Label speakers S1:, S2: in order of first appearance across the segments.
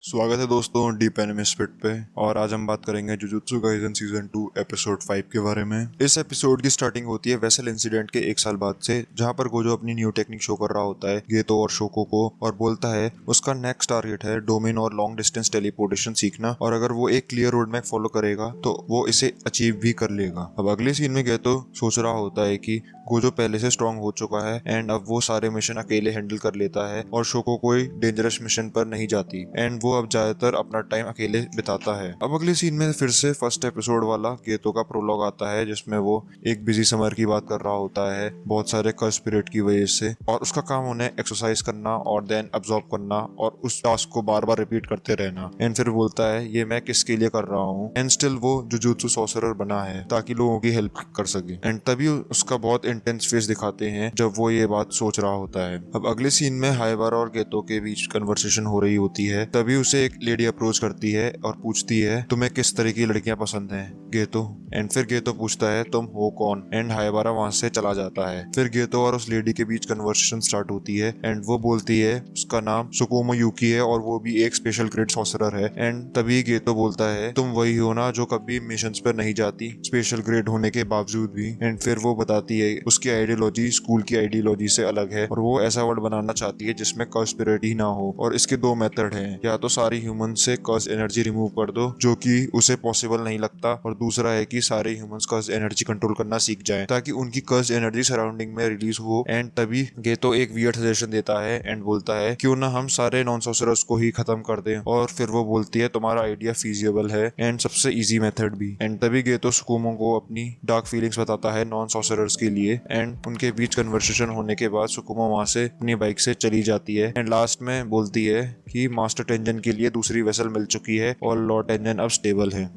S1: स्वागत है दोस्तों डीप एनिमे स्पिट पे। और आज हम बात करेंगे जुजुत्सु काइसेन सीजन 2 एपिसोड 5 के बारे में। इस एपिसोड की स्टार्टिंग होती है वेसल इंसिडेंट के 1 साल बाद से, जहां पर गोजो अपनी न्यू टेक्निक शो कर रहा होता है गेतो और शोको को, और बोलता है उसका नेक्स्ट टारगेट है डोमेन और लॉन्ग डिस्टेंस टेलीपोर्टेशन सीखना, और अगर वो एक क्लियर रोड मैप फॉलो करेगा तो वो इसे अचीव भी कर लेगा। अब अगले सीन में गेतो सोच रहा होता है कि गोजो पहले से स्ट्रांग हो चुका है एंड अब वो सारे मिशन अकेले हैंडल कर लेता है और शोको कोई डेंजरस मिशन पर नहीं जाती एंड वो अब ज्यादातर अपना टाइम अकेले बिताता है। अब अगले सीन में फिर से फर्स्ट एपिसोड वाला गेतो का प्रोलॉग आता है, जिसमें वो एक बिजी समर की बात कर रहा होता है बहुत सारे कर्स पीरियड की वजह से, और उसका काम उन्हें एक्सरसाइज करना और देन अब्सॉर्ब करना और उस टास्क को बार बार रिपीट करते रहना। एंड फिर बोलता है ये मैं किसके लिए कर रहा हूँ, एंड स्टिल वो जुजुत्सु सॉर्सरर बना है ताकि लोगों की हेल्प कर सके। एंड तभी उसका बहुत इंटेंस फेस दिखाते हैं जब वो ये बात सोच रहा होता है। अब अगले सीन में हाइबारा और गेतो के बीच कन्वर्सेशन हो रही होती है, तभी उसे एक लेडी अप्रोच करती है और पूछती है तुम्हें किस तरह की लड़कियां पसंद हैं गेतो। एंड फिर गेतो पूछता है तुम हो कौन, एंड हाइबारा वहां से चला जाता है। फिर गेतो और उस लेडी के बीच कन्वर्सेशन स्टार्ट होती है एंड वो बोलती है उसका नाम सुकुमो यूकी है और वो भी एक स्पेशल ग्रेड सॉर्सरर है। एंड तभी गेतो बोलता है तुम वही हो ना जो कभी मिशंस पर नहीं जाती स्पेशल ग्रेड होने के बावजूद भी। एंड फिर वो बताती है उसकी आइडियोलॉजी स्कूल की आइडियोलॉजी से अलग है और वो ऐसा वर्ल्ड बनाना चाहती है जिसमें कंस्पिरेसी ना हो, और इसके दो मेथड हैं, या तो सारी ह्यूमन से कर्स एनर्जी रिमूव कर दो जो कि उसे पॉसिबल नहीं लगता, और दूसरा है कि सारे ह्यूमंस कर्स एनर्जी कंट्रोल करना सीख जाएं ताकि उनकी कर्स एनर्जी सराउंडिंग में रिलीज हो। एंड तभी गेतो एक वियर्ड सजेशन देता है एंड बोलता है क्यों ना हम सारे नॉन सॉर्सरर्स को ही खत्म कर दें, और फिर वो बोलती है तुम्हारा आइडिया फीजिबल है एंड सबसे इजी मेथड भी। एंड तभी गेतो सुकुमो को अपनी डार्क फीलिंग्स बताता है नॉन सॉर्सरर्स के लिए, एंड उनके बीच कन्वर्सेशन होने के बाद सुकुमो वहां से अपनी बाइक से चली जाती है एंड लास्ट में बोलती है कि मास्टर टेंजन के लिए दूसरी वेसल मिल चुकी है और लॉर्ड टेंजन अब स्टेबल है।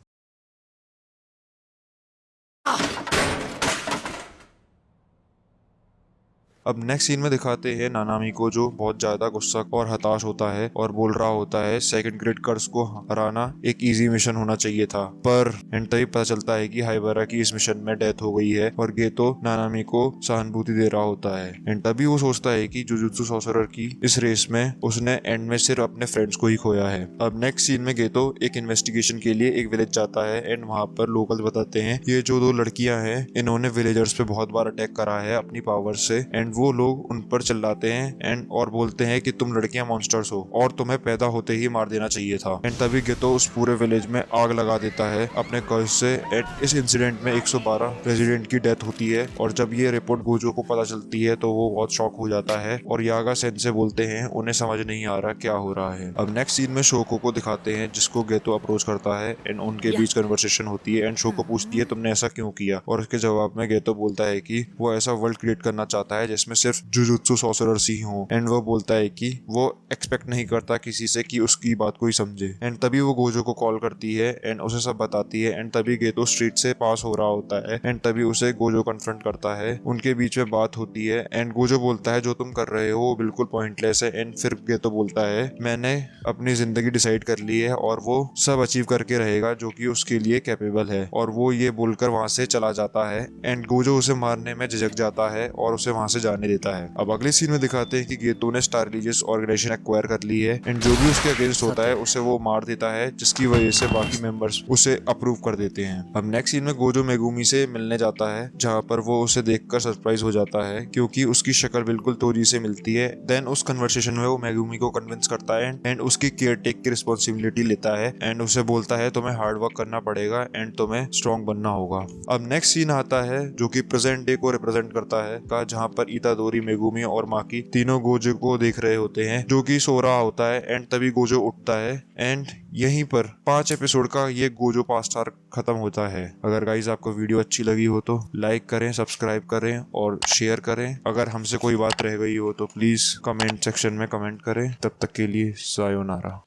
S1: अब नेक्स्ट सीन में दिखाते हैं नानामी को जो बहुत ज्यादा गुस्सा और हताश होता है और बोल रहा होता है सेकंड ग्रेड कर्स को हराना एक इजी मिशन होना चाहिए था, पर एंड तभी पता चलता है कि हाइबारा की इस मिशन में डेथ हो गई है और गेतो नानामी को सहानुभूति दे रहा होता है। एंड तभी वो सोचता है कि जुजुत्सु सॉर्सरर की इस रेस में उसने एंड में सिर्फ अपने फ्रेंड्स को ही खोया है। अब नेक्स्ट सीन में गेतो एक इन्वेस्टिगेशन के लिए एक विलेज जाता है एंड वहां पर लोकल बताते हैं ये जो दो लड़कियां हैं इन्होंने विलेजर्स पे बहुत बार अटैक करा है अपनी पावर से, एंड वो लोग उन पर चिल्लाते हैं एंड और बोलते हैं कि तुम लड़कियां मॉन्स्टर्स हो और तुम्हें पैदा होते ही मार देना चाहिए था। एंड तभी गेतो उस पूरे विलेज में आग लगा देता है अपने कर्ज से। एंड इस इंसिडेंट में 112 रेजिडेंट की डेथ होती है, और जब ये रिपोर्ट गोजो को पता चलती है तो वो बहुत शॉक हो जाता है और यागा सेन से बोलते हैं उन्हें समझ नहीं आ रहा क्या हो रहा है। अब नेक्स्ट सीन में शोको को दिखाते हैं जिसको गेतो अप्रोच करता है एंड उनके बीच कन्वर्सेशन होती है एंड शोको पूछती है तुमने ऐसा क्यों किया, और उसके जवाब में गेतो बोलता है कि वो ऐसा वर्ल्ड क्रिएट करना चाहता है जिसमें सिर्फ जुजुत्सु सॉर्सरर्स ही हों। एंड वो बोलता है कि वो एक्सपेक्ट नहीं करता किसी से कि उसकी बात कोई समझे। एंड तभी वो गोजो को कॉल करती है एंड उसे सब बताती है। एंड तभी गेतो स्ट्रीट से पास हो रहा होता है एंड तभी उसे गोजो कन्फ्रंट करता है, उनके बीच में बात होती है एंड गोजो बोलता है जो तुम कर रहे हो वो बिल्कुल पॉइंटलेस है। एंड फिर गेतो बोलता है मैंने अपनी जिंदगी डिसाइड कर ली है और वो सब अचीव करके रहेगा जो कि उसके लिए कैपेबल है, और वो ये बोलकर वहां से चला जाता है एंड गोजो उसे मारने में झिझक जाता है और उसे वहां से जाने देता है। अब अगले सीन में दिखाते हैं कि गेतो ने स्टार रिलीजियस ऑर्गेनाइजेशन एक्वायर कर ली है एंड जो भी उसके अगेंस्ट होता है उसे वो मार देता है, जिसकी वजह से बाकी मेंबर्स उसे अप्रूव कर देते हैं। अब नेक्स्ट सीन में गोजो मेगुमी से मिलने जाता है जहां पर वो उसे देखकर सरप्राइज हो जाता है क्योंकि उसकी शक्ल बिल्कुल तोजी से मिलती है। देन उस कन्वर्सेशन में वो मेगुमी को कन्विंस करता है एंड उसकी केयर टेक की रिस्पॉन्सिबिलिटी लेता है एंड उसे बोलता है तुम्हें हार्ड वर्क करना पड़ेगा एंड तुम्हें स्ट्रॉन्ग बनना होगा। अब नेक्स्ट सीन आता है जो कि प्रेजेंट डे को रिप्रेजेंट करता है का, जहां पर इतादोरी मेगुमी और माकी तीनों गोजो को देख रहे होते हैं जो कि सो रहा होता है। एंड तभी गोजो उठता है एंड यहीं पर 5 एपिसोड का ये गोजो पास्ट आर्क खत्म होता है। अगर गाइज आपको वीडियो अच्छी लगी हो तो लाइक करें, सब्सक्राइब करें और शेयर करें। अगर हमसे कोई बात रह गई हो तो प्लीज कमेंट सेक्शन में कमेंट करें। तब तक के लिए सायोनारा।